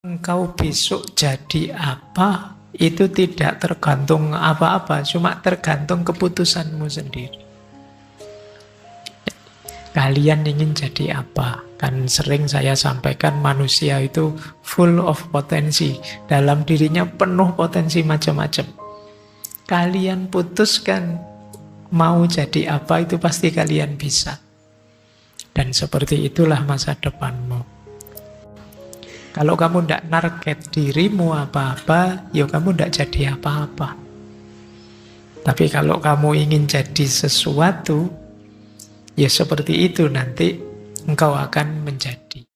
Engkau besok jadi apa, itu tidak tergantung apa-apa, cuma tergantung keputusanmu sendiri. Kalian ingin jadi apa? Kan sering saya sampaikan manusia itu full of potensi. Dalam dirinya penuh potensi macam-macam. Kalian putuskan mau jadi apa, itu pasti kalian bisa. Dan seperti itulah masa depanmu. Kalau kamu tidak narget dirimu apa-apa, ya kamu tidak jadi apa-apa. Tapi kalau kamu ingin jadi sesuatu, ya seperti itu nanti engkau akan menjadi.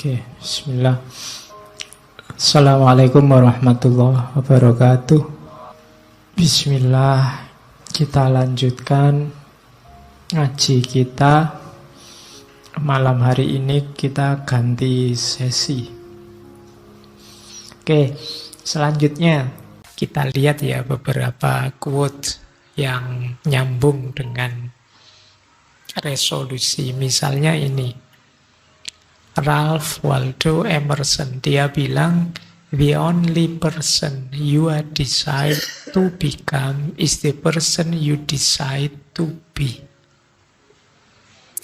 Oke, bismillah. Assalamualaikum warahmatullahi wabarakatuh. Bismillah, kita lanjutkan ngaji kita. Malam hari ini kita ganti sesi. Oke, selanjutnya kita lihat ya beberapa quote yang nyambung dengan resolusi. Misalnya ini, Ralph Waldo Emerson, dia bilang, the only person you are decide to become is the person you decide to be.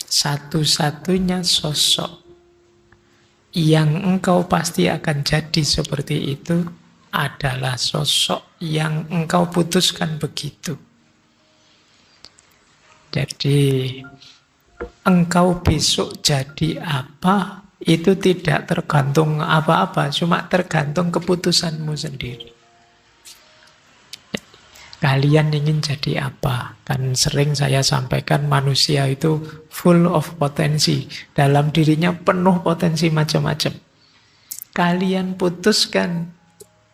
Satu-satunya sosok yang engkau pasti akan jadi seperti itu adalah sosok yang engkau putuskan begitu. Jadi engkau besok jadi apa, itu tidak tergantung apa-apa, cuma tergantung keputusanmu sendiri. Kalian ingin jadi apa? Kan sering saya sampaikan manusia itu full of potensi. Dalam dirinya penuh potensi macam-macam. Kalian putuskan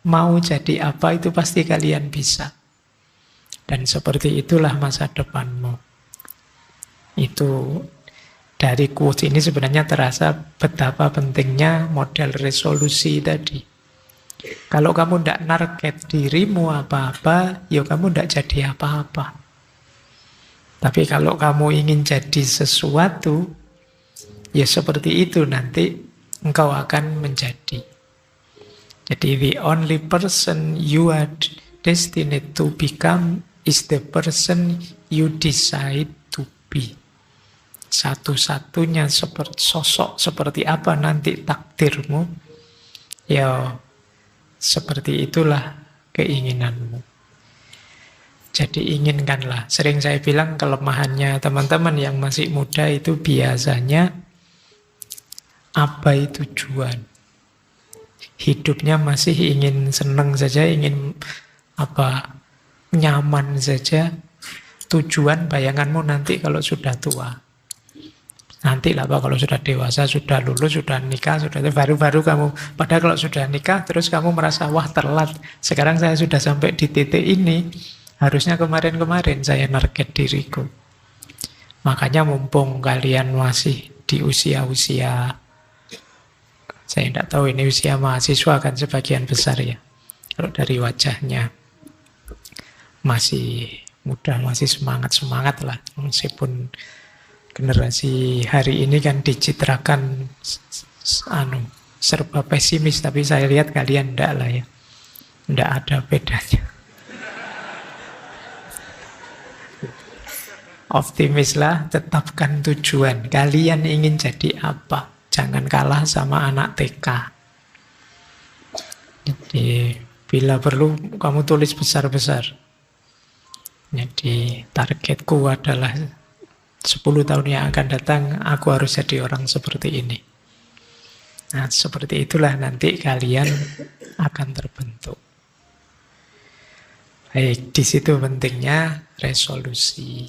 mau jadi apa, itu pasti kalian bisa. Dan seperti itulah masa depanmu. Itu dari quote ini sebenarnya terasa betapa pentingnya model resolusi tadi. Kalau kamu tidak narget dirimu apa-apa, ya kamu tidak jadi apa-apa. Tapi kalau kamu ingin jadi sesuatu, ya seperti itu nanti engkau akan menjadi. Jadi the only person you are destined to become is the person you decide to be. Satu-satunya sosok seperti apa nanti takdirmu, ya seperti itulah keinginanmu. Jadi inginkanlah. Sering saya bilang kelemahannya teman-teman yang masih muda itu biasanya abai tujuan. Hidupnya masih ingin senang saja, ingin nyaman saja. Tujuan bayanganmu nanti kalau sudah tua. Nanti lah kalau sudah dewasa, sudah lulus, sudah nikah, sudah itu baru-baru kamu. Padahal kalau sudah nikah, terus kamu merasa, wah telat. Sekarang saya sudah sampai di titik ini. Harusnya kemarin-kemarin saya narget diriku. Makanya mumpung kalian masih di usia-usia, saya tidak tahu ini usia mahasiswa kan sebagian besar ya. Kalau dari wajahnya masih muda, masih semangat-semangat lah. Meskipun generasi hari ini kan dicitrakan serba pesimis, tapi saya lihat kalian enggak lah ya. Enggak ada bedanya. Optimislah, tetapkan tujuan. Kalian ingin jadi apa? Jangan kalah sama anak TK. Jadi bila perlu kamu tulis besar-besar. Jadi targetku adalah 10 tahun yang akan datang, aku harus jadi orang seperti ini. Nah, seperti itulah nanti kalian akan terbentuk. Baik, di situ pentingnya resolusi.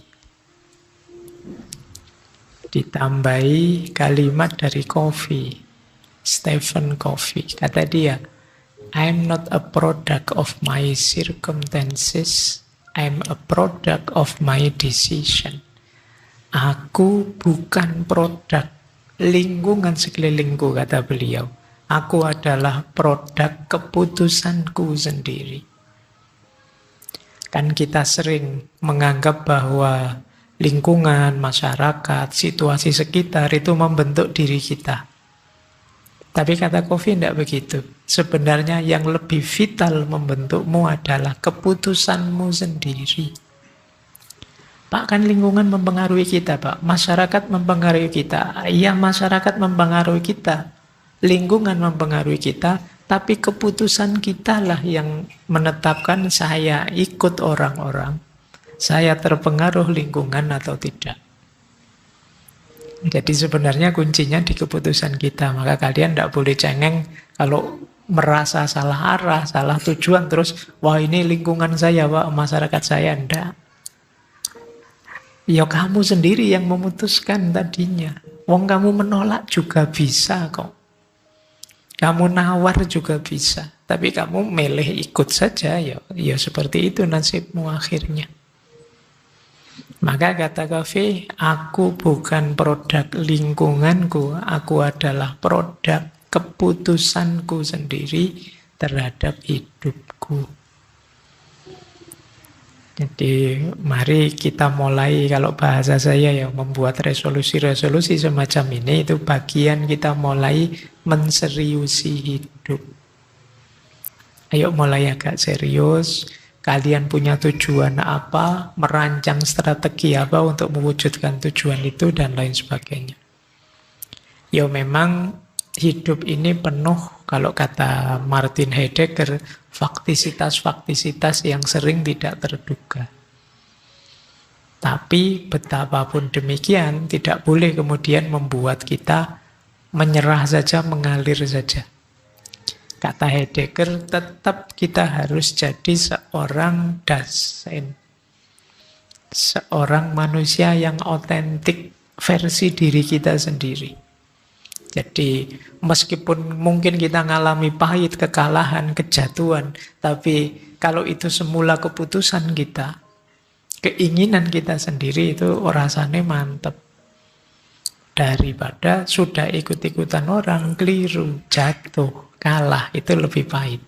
Ditambahi kalimat dari Covey, Stephen Covey. Kata dia, I'm not a product of my circumstances, I'm a product of my decision. Aku bukan produk lingkungan sekelilingku, kata beliau. Aku adalah produk keputusanku sendiri. Kan kita sering menganggap bahwa lingkungan, masyarakat, situasi sekitar itu membentuk diri kita. Tapi kata Covey tidak begitu. Sebenarnya yang lebih vital membentukmu adalah keputusanmu sendiri. Pak, kan lingkungan mempengaruhi kita, Pak. Masyarakat mempengaruhi kita. Iya, masyarakat mempengaruhi kita. Lingkungan mempengaruhi kita. Tapi keputusan kita lah yang menetapkan saya ikut orang-orang. Saya terpengaruh lingkungan atau tidak. Jadi sebenarnya kuncinya di keputusan kita. Maka kalian tidak boleh cengeng kalau merasa salah arah, salah tujuan. Terus, wah ini lingkungan saya, Pak, masyarakat saya. Tidak. Ya kamu sendiri yang memutuskan tadinya. Wong kamu menolak juga bisa kok. Kamu nawar juga bisa. Tapi kamu milih ikut saja. Ya seperti itu nasibmu akhirnya. Maka kata Covey, aku bukan produk lingkunganku. Aku adalah produk keputusanku sendiri terhadap hidupku. Jadi mari kita mulai, kalau bahasa saya ya, membuat resolusi-resolusi semacam ini, itu bagian kita mulai menseriusi hidup. Ayo mulai agak serius, kalian punya tujuan apa, merancang strategi apa untuk mewujudkan tujuan itu, dan lain sebagainya. Ya memang hidup ini penuh, kalau kata Martin Heidegger, faktisitas-faktisitas yang sering tidak terduga. Tapi betapapun demikian, tidak boleh kemudian membuat kita menyerah saja, mengalir saja. Kata Heidegger, tetap kita harus jadi seorang Dasein. Seorang manusia yang otentik versi diri kita sendiri. Jadi meskipun mungkin kita ngalami pahit, kekalahan, kejatuhan, tapi kalau itu semula keputusan kita, keinginan kita sendiri, itu rasanya mantep. Daripada sudah ikut-ikutan orang, keliru, jatuh, kalah, itu lebih pahit.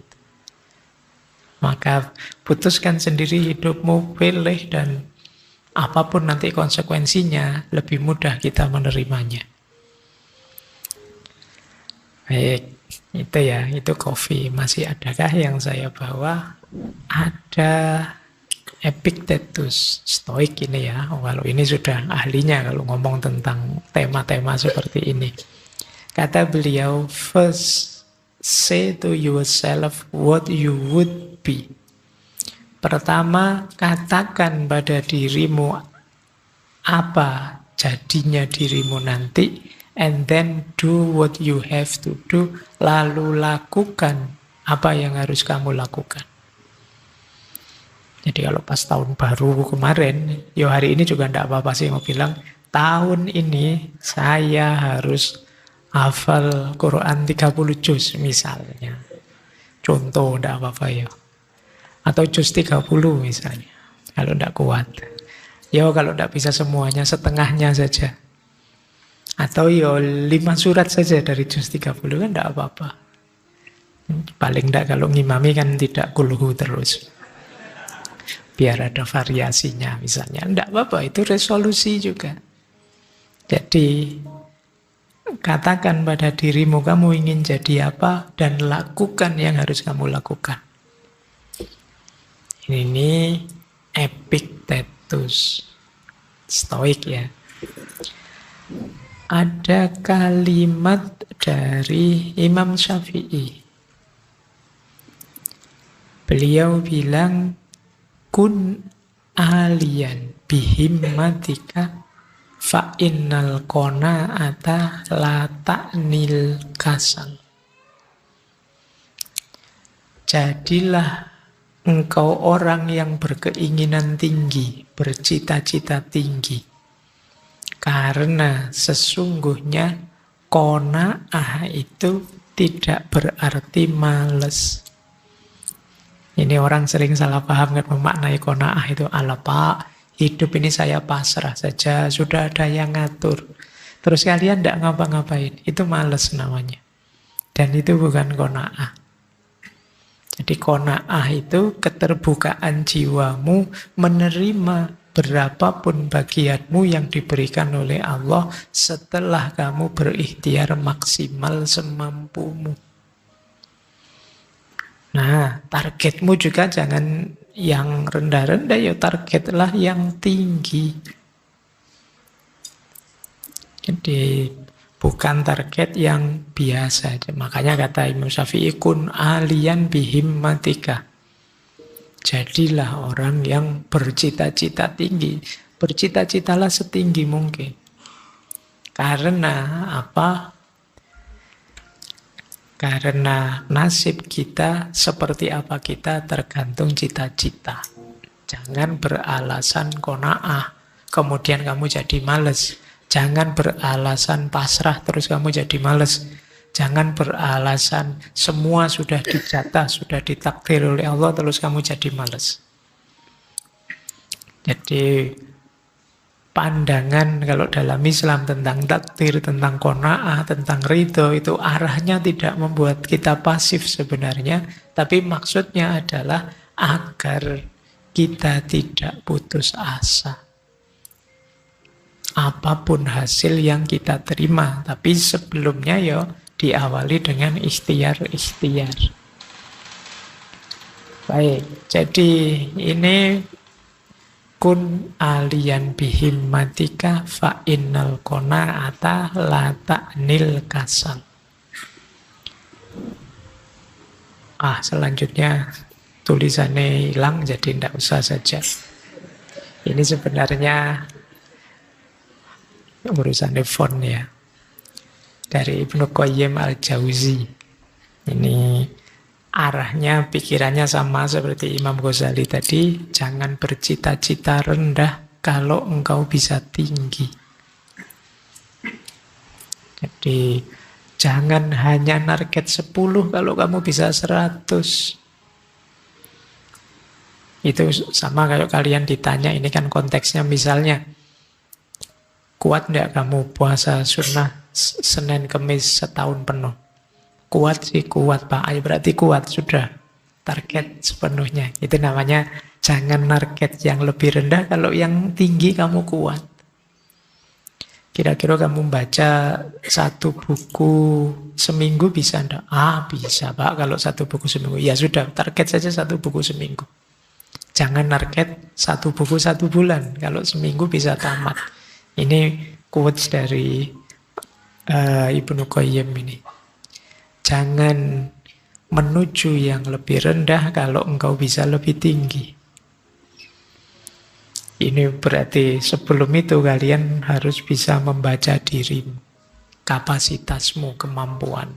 Maka putuskan sendiri hidupmu, pilih, dan apapun nanti konsekuensinya, lebih mudah kita menerimanya. Baik, itu ya, itu Covey. Masih adakah yang saya bawa? Ada Epictetus, Stoik ini ya. Kalau ini sudah ahlinya kalau ngomong tentang tema-tema seperti ini. Kata beliau, first say to yourself what you would be. Pertama, katakan pada dirimu apa jadinya dirimu nanti. And then do what you have to do. Lalu lakukan apa yang harus kamu lakukan. Jadi kalau pas tahun baru kemarin, ya hari ini juga tidak apa-apa sih mau bilang, tahun ini saya harus hafal Quran 30 juz misalnya. Contoh, tidak apa-apa ya. Atau juz 30 misalnya. Kalau tidak kuat. Ya kalau tidak bisa semuanya, setengahnya saja. Atau ya 5 surat saja dari juz 30 kan tidak apa-apa. Paling tidak kalau ngimami kan tidak kulhu terus. Biar ada variasinya misalnya. Tidak apa-apa, itu resolusi juga. Jadi katakan pada dirimu kamu ingin jadi apa dan lakukan yang harus kamu lakukan. Ini Epictetus, Stoik ya. Ada kalimat dari Imam Syafi'i. Beliau bilang, kun alian bihimmatika fa innal qana'ata la ta'nil kasal. Jadilah engkau orang yang berkeinginan tinggi, bercita-cita tinggi. Karena sesungguhnya qanaah itu tidak berarti males. Ini orang sering salah paham kan, memaknai qanaah itu, ala Pak, hidup ini saya pasrah saja, sudah ada yang ngatur. Terus kalian tidak ngapa-ngapain, itu males namanya. Dan itu bukan qanaah. Jadi qanaah itu keterbukaan jiwamu menerima berapapun bagianmu yang diberikan oleh Allah setelah kamu berikhtiar maksimal semampumu. Nah, targetmu juga jangan yang rendah-rendah, ya targetlah yang tinggi. Jadi bukan target yang biasa. Makanya kata Imam Syafi'i, kun alian bihimmatika. Jadilah orang yang bercita-cita tinggi. Bercita-citalah setinggi mungkin. Karena apa? Karena nasib kita seperti apa kita tergantung cita-cita. Jangan beralasan qanaah, kemudian kamu jadi males. Jangan beralasan pasrah terus kamu jadi males. Jangan beralasan semua sudah dijatah, sudah ditakdir oleh Allah terus kamu jadi males. Jadi pandangan kalau dalam Islam tentang takdir, tentang qanaah, tentang ridho itu arahnya tidak membuat kita pasif sebenarnya, tapi maksudnya adalah agar kita tidak putus asa. Apapun hasil yang kita terima, tapi sebelumnya ya diawali dengan ikhtiar-ikhtiar. Baik, jadi ini kun alian bihimmatika fa innal qanaata la ta'nil kasal. Selanjutnya tulisannya hilang jadi tidak usah saja. Ini sebenarnya urusannya font ya. Dari Ibnu Qayyim al-Jauzi. Ini arahnya, pikirannya sama seperti Imam Ghazali tadi. Jangan bercita-cita rendah kalau engkau bisa tinggi. Jadi jangan hanya target 10 kalau kamu bisa 100. Itu sama kayak kalian ditanya, ini kan konteksnya misalnya, kuat enggak kamu puasa sunnah Senin Kemis setahun penuh? Kuat sih, kuat Pak. Ayo berarti kuat, sudah. Target sepenuhnya. Itu namanya jangan target yang lebih rendah kalau yang tinggi kamu kuat. Kira-kira kamu baca satu buku seminggu bisa enggak? Bisa Pak kalau satu buku seminggu. Ya sudah, target saja satu buku seminggu. Jangan target satu buku satu bulan. Kalau seminggu bisa tamat. Ini quotes dari Ibnu Qayyim ini. Jangan menuju yang lebih rendah kalau engkau bisa lebih tinggi. Ini berarti sebelum itu kalian harus bisa membaca dirimu, kapasitasmu, kemampuan.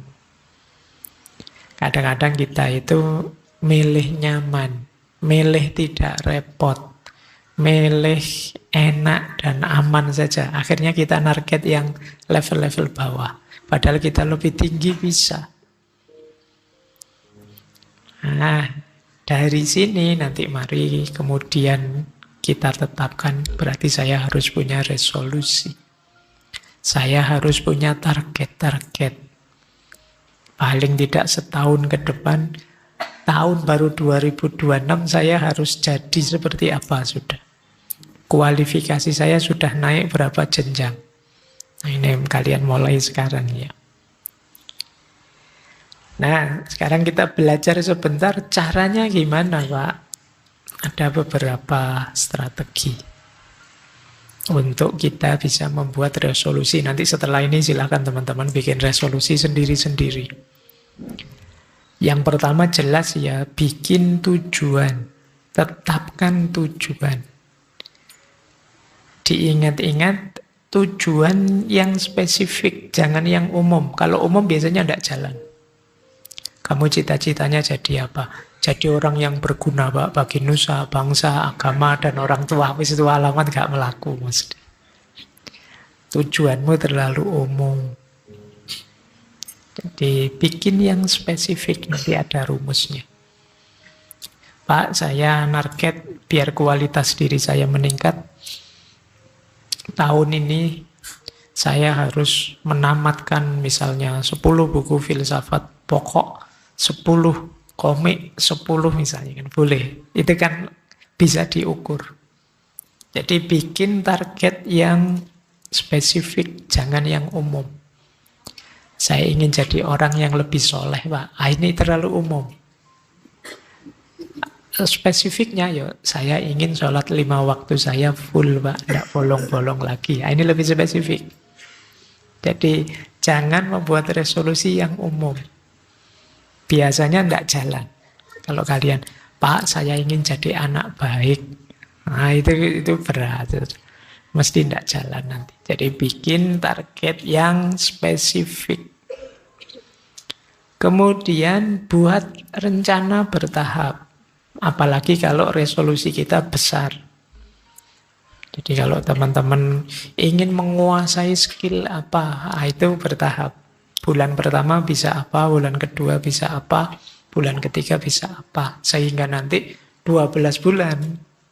Kadang-kadang kita itu milih nyaman, milih tidak repot, milih enak dan aman saja. Akhirnya kita target yang level-level bawah. Padahal kita lebih tinggi bisa. Nah, dari sini nanti mari kemudian kita tetapkan, berarti saya harus punya resolusi. Saya harus punya target-target. Paling tidak setahun ke depan, tahun baru 2026 saya harus jadi seperti apa sudah. Kualifikasi saya sudah naik berapa jenjang. Nah, ini kalian mulai sekarang ya. Nah, sekarang kita belajar sebentar caranya gimana, Pak? Ada beberapa strategi untuk kita bisa membuat resolusi. Nanti setelah ini silakan teman-teman bikin resolusi sendiri-sendiri. Yang pertama jelas ya, bikin tujuan. Tetapkan tujuan. Diingat-ingat tujuan yang spesifik, jangan yang umum. Kalau umum biasanya tidak jalan. Kamu cita-citanya jadi apa? Jadi orang yang berguna, Pak, bagi nusa, bangsa, agama, dan orang tua. Wis itu alamat gak melaku, Mas. Tujuanmu terlalu umum. Jadi bikin yang spesifik, nanti ada rumusnya. Pak, saya target biar kualitas diri saya meningkat. Tahun ini saya harus menamatkan misalnya 10 buku filsafat pokok, 10 komik, 10 misalnya kan boleh. Itu kan bisa diukur. Jadi bikin target yang spesifik, jangan yang umum. Saya ingin jadi orang yang lebih soleh, Pak. Ini terlalu umum. Spesifiknya, ya saya ingin sholat 5 waktu saya full, Pak. Tidak bolong-bolong lagi. Ini lebih spesifik. Jadi jangan membuat resolusi yang umum. Biasanya tidak jalan. Kalau kalian, Pak, saya ingin jadi anak baik. Nah, itu berat. Mesti tidak jalan nanti. Jadi bikin target yang spesifik. Kemudian buat rencana bertahap. Apalagi kalau resolusi kita besar. Jadi kalau teman-teman ingin menguasai skill apa, itu bertahap. Bulan pertama bisa apa, bulan kedua bisa apa, bulan ketiga bisa apa. Sehingga nanti 12 bulan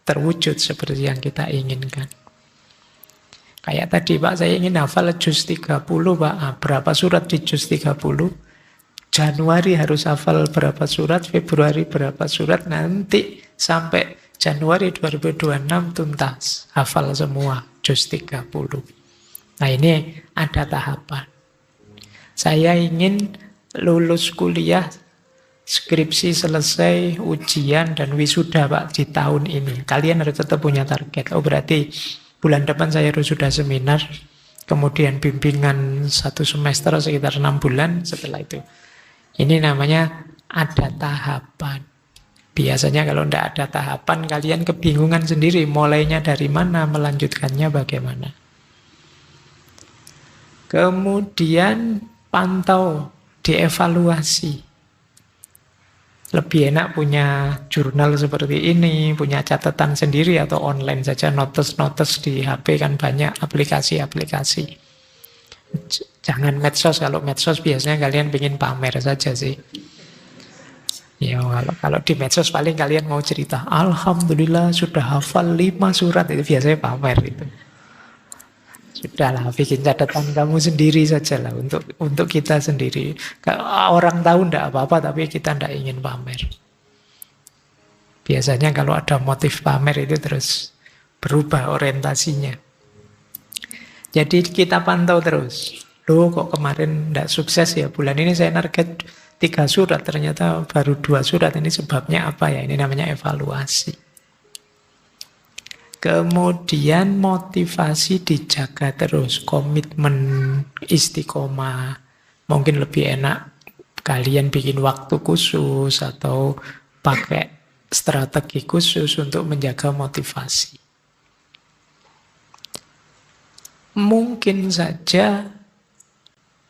terwujud seperti yang kita inginkan. Kayak tadi, Pak, saya ingin hafal juz 30, Pak. Berapa surat di juz 30? Januari harus hafal berapa surat, Februari berapa surat, nanti sampai Januari 2026 tuntas. Hafal semua juz 30. Nah, ini ada tahapan. Saya ingin lulus kuliah, skripsi selesai, ujian, dan wisuda, Pak, di tahun ini. Kalian harus tetap punya target. Oh, berarti bulan depan saya harus sudah seminar, kemudian bimbingan 1 semester sekitar 6 bulan setelah itu. Ini namanya ada tahapan. Biasanya kalau tidak ada tahapan, kalian kebingungan sendiri, mulainya dari mana, melanjutkannya bagaimana. Kemudian pantau, dievaluasi. Lebih enak punya jurnal seperti ini, punya catatan sendiri atau online saja, notes-notes di HP kan banyak aplikasi-aplikasi. Jangan medsos, kalau medsos biasanya kalian ingin pamer saja sih. Ya, kalau di medsos paling kalian mau cerita, Alhamdulillah sudah hafal 5 surat, itu biasanya pamer itu. Sudahlah, bikin catatan kamu sendiri saja lah, untuk kita sendiri. Orang tahu tidak apa-apa, tapi kita tidak ingin pamer. Biasanya kalau ada motif pamer itu terus berubah orientasinya. Jadi kita pantau terus. Loh, kok kemarin tidak sukses ya, bulan ini saya target 3 surat, ternyata baru 2 surat, ini sebabnya apa ya? Ini namanya evaluasi. Kemudian motivasi dijaga terus, komitmen, istiqomah. Mungkin lebih enak kalian bikin waktu khusus atau pakai strategi khusus untuk menjaga motivasi. Mungkin saja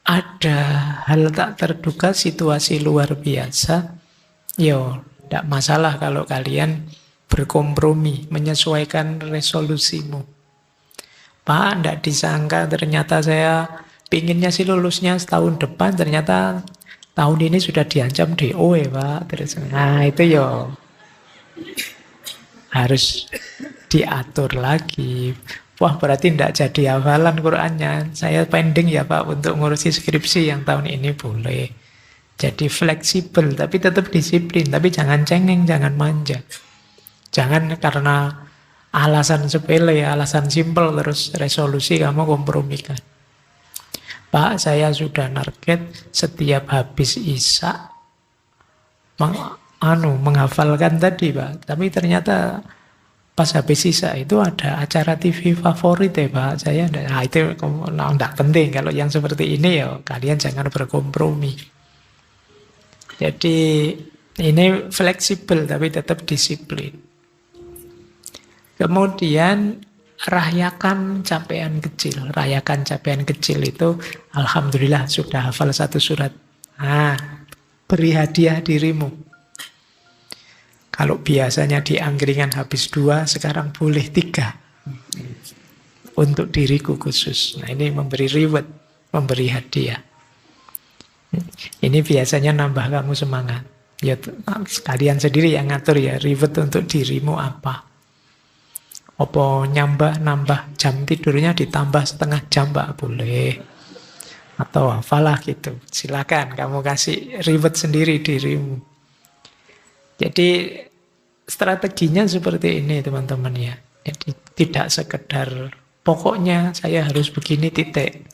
ada hal tak terduga, situasi luar biasa. Yo, tidak masalah kalau kalian berkompromi, menyesuaikan resolusimu. Pak, tidak disangka ternyata saya pinginnya sih lulusnya setahun depan, ternyata tahun ini sudah diancam DO ya, Pak. Terus, nah itu yo harus diatur lagi. Wah, berarti tidak jadi hafalan Qur'annya. Saya pending ya, Pak, untuk ngurusi skripsi yang tahun ini boleh. Jadi fleksibel, tapi tetap disiplin. Tapi jangan cengeng, jangan manja. Jangan karena alasan sepele, alasan simpel, terus resolusi kamu kompromikan. Pak, saya sudah target setiap habis Isya menghafalkan tadi, Pak. Tapi ternyata pas habis Isya itu ada acara TV favorit ya, Pak. Saya itu tidak penting. Kalau yang seperti ini ya kalian jangan berkompromi. Jadi ini fleksibel tapi tetap disiplin. Kemudian rayakan capaian kecil. Rayakan capaian kecil itu, alhamdulillah sudah hafal 1 surat. Beri hadiah dirimu. Kalau biasanya di angkringan habis 2, sekarang boleh 3. Untuk diriku khusus. Nah, ini memberi reward, memberi hadiah. Ini biasanya nambah kamu semangat. Ya, kalian sendiri yang ngatur ya, reward untuk dirimu apa. Apa nambah jam tidurnya ditambah setengah jam, Pak? Boleh. Atau apalah gitu. Silakan kamu kasih ribet sendiri dirimu. Jadi strateginya seperti ini teman-teman ya. Jadi tidak sekedar pokoknya saya harus begini titik.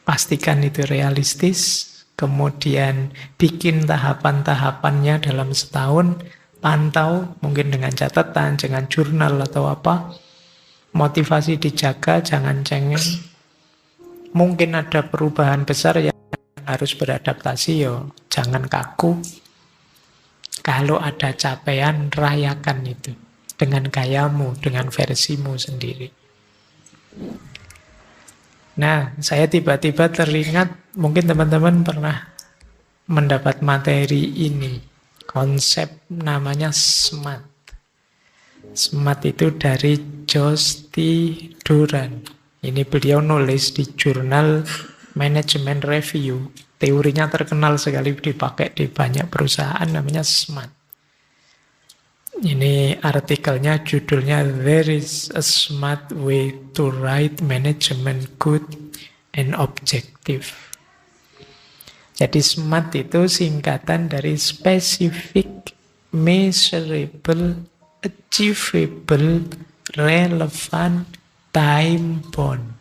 Pastikan itu realistis, kemudian bikin tahapan-tahapannya dalam setahun, pantau mungkin dengan catatan, dengan jurnal atau apa. Motivasi dijaga, jangan cengeng. Mungkin ada perubahan besar yang harus beradaptasi, yo jangan kaku. Kalau ada capaian, rayakan itu dengan gayamu, dengan versimu sendiri. Nah, saya tiba-tiba teringat, mungkin teman-teman pernah mendapat materi ini. Konsep namanya SMART. SMART itu dari Josti Duran. Ini beliau nulis di jurnal Management Review. Teorinya terkenal sekali, dipakai di banyak perusahaan, namanya SMART. Ini artikelnya, judulnya There is a Smart Way to Write Management Good and Objective. Jadi SMART itu singkatan dari Specific, Measurable, Achievable, Relevant, Time Bound.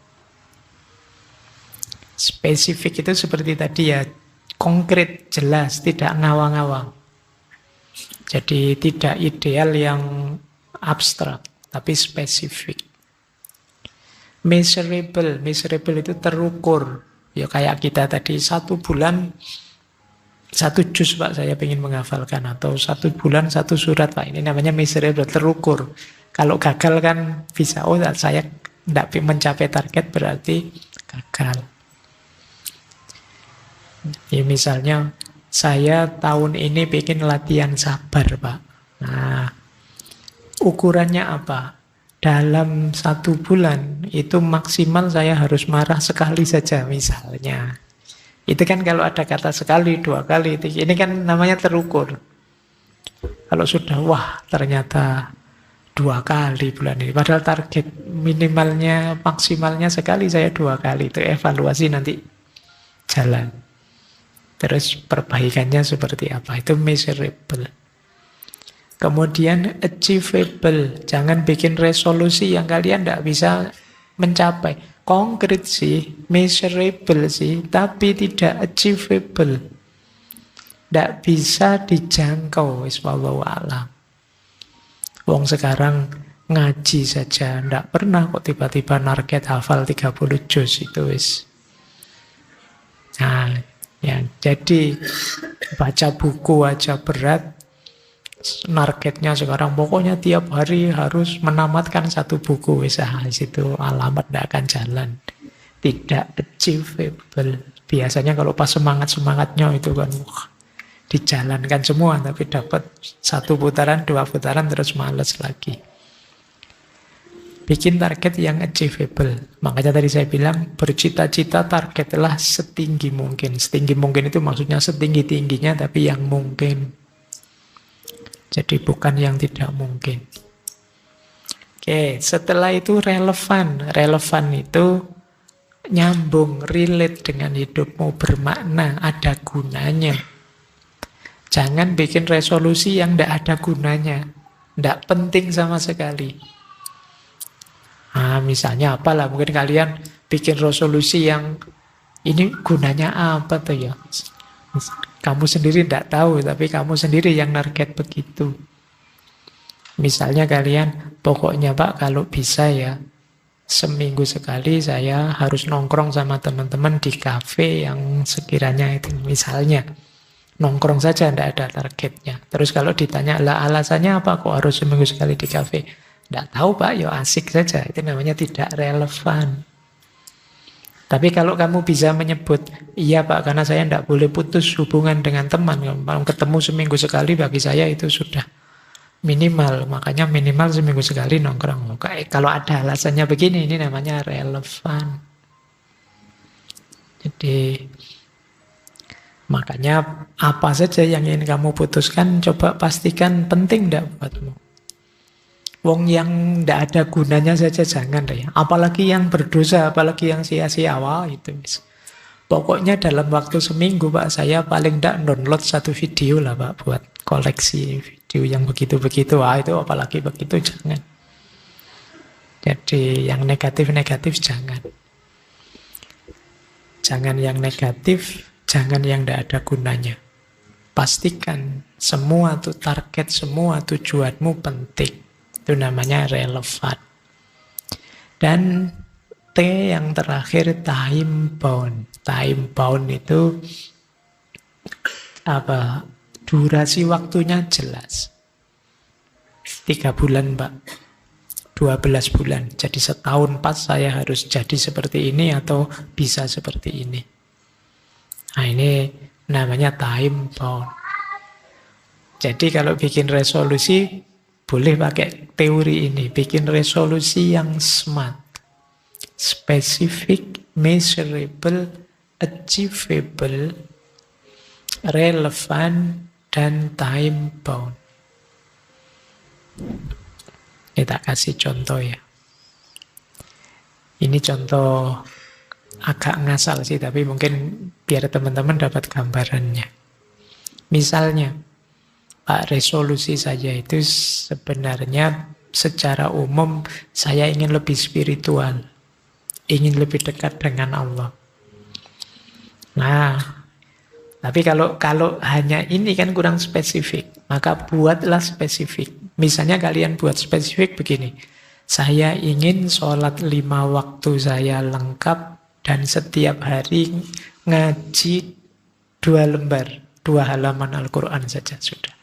Spesifik itu seperti tadi ya, konkret, jelas, tidak ngawang-ngawang. Jadi tidak ideal yang abstrak, tapi spesifik. Measurable, measurable itu terukur. Ya kayak kita tadi 1 bulan 1 juz Pak saya ingin menghafalkan, atau 1 bulan 1 surat Pak. Ini namanya measurable, terukur. Kalau gagal kan bisa, oh saya tidak mencapai target berarti gagal. Ya, misalnya saya tahun ini bikin latihan sabar Pak. Nah, ukurannya apa? Dalam 1 bulan itu maksimal saya harus marah sekali saja misalnya. Itu kan kalau ada kata sekali, 2 kali, ini kan namanya terukur. Kalau sudah, wah ternyata 2 kali bulan ini. Padahal target minimalnya, maksimalnya sekali, saya 2 kali. Itu evaluasi nanti jalan. Terus perbaikannya seperti apa? Itu measurable. Kemudian achievable. Jangan bikin resolusi yang kalian tidak bisa mencapai. Konkret sih, measurable sih, tapi tidak achievable. Tidak bisa dijangkau. Wallahu a'lam. Wong sekarang ngaji saja, tidak pernah kok tiba-tiba target hafal 30 juz itu wis. Nah, ya, jadi baca buku aja berat. Targetnya sekarang pokoknya tiap hari harus menamatkan 1 buku. Itu alamat tidak akan jalan. Tidak achievable. Biasanya kalau pas semangat-semangatnya itu kan dijalankan semua, tapi dapat 1 putaran, 2 putaran terus males lagi. Bikin target yang achievable. Makanya tadi saya bilang, bercita-cita targetlah setinggi mungkin. Setinggi mungkin itu maksudnya setinggi-tingginya, tapi yang mungkin. Jadi bukan yang tidak mungkin. Oke, setelah itu relevan. Relevan itu nyambung, relate dengan hidupmu, bermakna, ada gunanya. Jangan bikin resolusi yang tidak ada gunanya. Tidak penting sama sekali. Nah, misalnya apalah, mungkin kalian bikin resolusi yang ini gunanya apa tuh ya? Kamu sendiri tidak tahu, tapi kamu sendiri yang target begitu. Misalnya kalian, pokoknya Pak kalau bisa ya, seminggu sekali saya harus nongkrong sama teman-teman di kafe yang sekiranya itu, misalnya. Nongkrong saja, tidak ada targetnya. Terus kalau ditanya, lah alasannya apa kok harus seminggu sekali di kafe? Tidak tahu Pak, ya asik saja. Itu namanya tidak relevan. Tapi kalau kamu bisa menyebut, iya Pak, karena saya tidak boleh putus hubungan dengan teman. Kalau ketemu seminggu sekali bagi saya itu sudah minimal. Makanya minimal seminggu sekali nongkrong. Kalau ada alasannya begini, ini namanya relevan. Jadi makanya apa saja yang ingin kamu putuskan, coba pastikan penting tidak buatmu. Wong yang ndak ada gunanya saja jangan deh. Apalagi yang berdosa, apalagi yang sia-sia. Wah, itu. Pokoknya dalam waktu seminggu Pak, saya paling ndak download satu video lah Pak, buat koleksi video yang begitu-begitu. Wah, itu apalagi begitu jangan. Jadi yang negatif-negatif jangan. Jangan yang negatif, jangan yang ndak ada gunanya. Pastikan semua tuh target, semua tujuanmu penting. Itu namanya relevan. Dan T yang terakhir time bound. Time bound itu apa? Durasi waktunya jelas. 3 bulan, Pak. 12 bulan. Jadi setahun pas saya harus jadi seperti ini atau bisa seperti ini. Nah, ini namanya time bound. Jadi kalau bikin resolusi boleh pakai teori ini, bikin resolusi yang SMART. Specific, measurable, achievable, relevant, dan time bound. Kita kasih contoh ya. Ini contoh agak ngasal sih, tapi mungkin biar teman-teman dapat gambarannya. Misalnya, Pak, resolusi saya itu sebenarnya secara umum saya ingin lebih spiritual. Ingin lebih dekat dengan Allah. Nah, tapi kalau hanya ini kan kurang spesifik. Maka buatlah spesifik. Misalnya kalian buat spesifik begini. Saya ingin sholat 5 waktu saya lengkap dan setiap hari ngaji 2 lembar. 2 halaman Al-Quran saja sudah.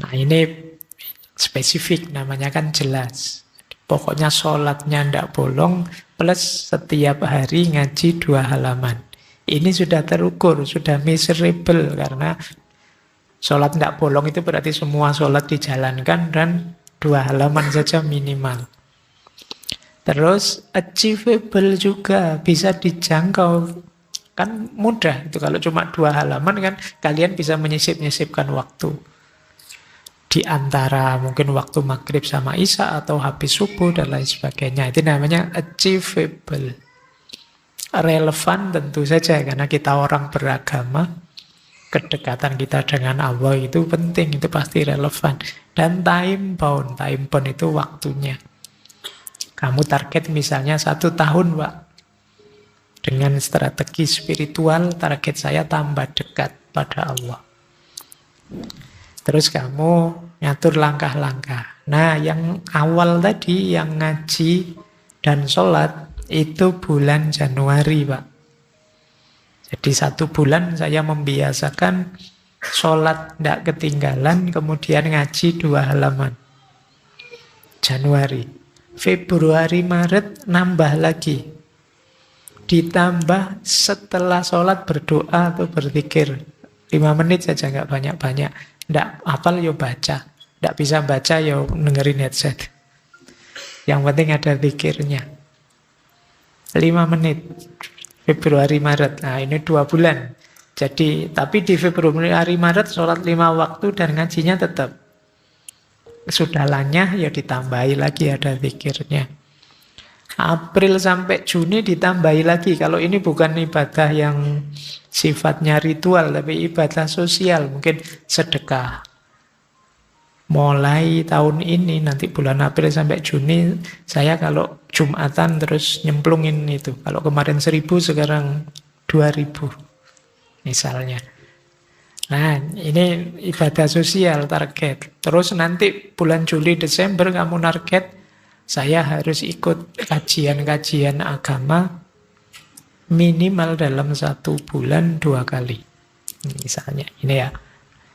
Nah ini spesifik, namanya kan jelas. Pokoknya sholatnya ndak bolong, plus setiap hari ngaji 2 halaman. Ini sudah terukur, sudah measurable, karena sholat ndak bolong itu berarti semua sholat dijalankan dan 2 halaman saja minimal. Terus achievable juga, bisa dijangkau. Kan mudah, itu kalau cuma 2 halaman kan kalian bisa menyisip-nyisipkan waktu. Di antara mungkin waktu maghrib sama isya atau habis subuh dan lain sebagainya. Itu namanya achievable. Relevan tentu saja karena kita orang beragama. Kedekatan kita dengan Allah itu penting, itu pasti relevan. Dan time bound. Time bound itu waktunya. Kamu target misalnya 1 tahun, Pak. Dengan strategi spiritual, target saya tambah dekat pada Allah. Terus kamu ngatur langkah-langkah. Nah, yang awal tadi, yang ngaji dan sholat, itu bulan Januari, Pak. Jadi 1 bulan saya membiasakan sholat tidak ketinggalan, kemudian ngaji 2 halaman. Januari. Februari, Maret, nambah lagi. Ditambah setelah sholat berdoa atau berzikir. 5 menit saja, nggak banyak-banyak. Nggak hafal, yo baca. Nggak bisa baca, yo dengerin headset. Yang penting ada zikirnya. 5 menit. Februari, Maret. Nah, ini 2 bulan. Jadi, tapi di Februari, Maret, sholat 5 waktu dan ngajinya tetap. Sudah lanyah, ya ditambahi lagi ada zikirnya. April sampai Juni ditambahi lagi. Kalau ini bukan ibadah yang sifatnya ritual, tapi ibadah sosial, mungkin sedekah. Mulai tahun ini, nanti bulan April sampai Juni, saya kalau Jumatan terus nyemplungin itu. Kalau kemarin 1.000, sekarang 2.000 misalnya. Nah, ini ibadah sosial target. Terus nanti bulan Juli, Desember kamu target, saya harus ikut kajian-kajian agama minimal dalam 1 bulan 2 kali. Misalnya, ini ya.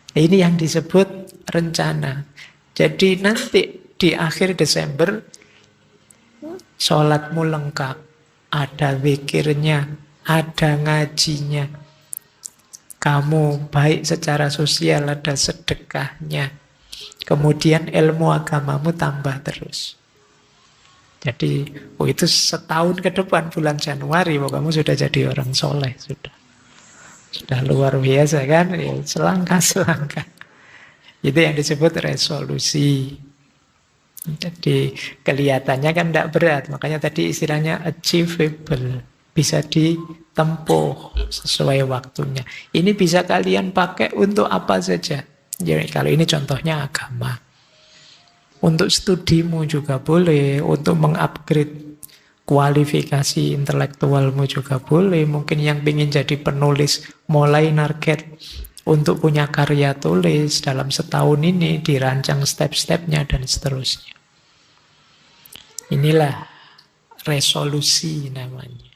Ini yang disebut rencana. Jadi nanti di akhir Desember, sholatmu lengkap. Ada zikirnya, ada ngajinya. Kamu baik secara sosial, ada sedekahnya. Kemudian ilmu agamamu tambah terus. Jadi, itu setahun ke depan bulan Januari, kamu sudah jadi orang soleh, sudah luar biasa kan? Ya, selangkah-selangkah. Itu yang disebut resolusi. Jadi kelihatannya kan tidak berat, makanya tadi istilahnya achievable, bisa ditempuh sesuai waktunya. Ini bisa kalian pakai untuk apa saja. Jadi kalau ini contohnya agama. Untuk studimu juga boleh, untuk mengupgrade kualifikasi intelektualmu juga boleh. Mungkin yang ingin jadi penulis mulai target untuk punya karya tulis dalam setahun ini, dirancang step-stepnya dan seterusnya. Inilah resolusi namanya.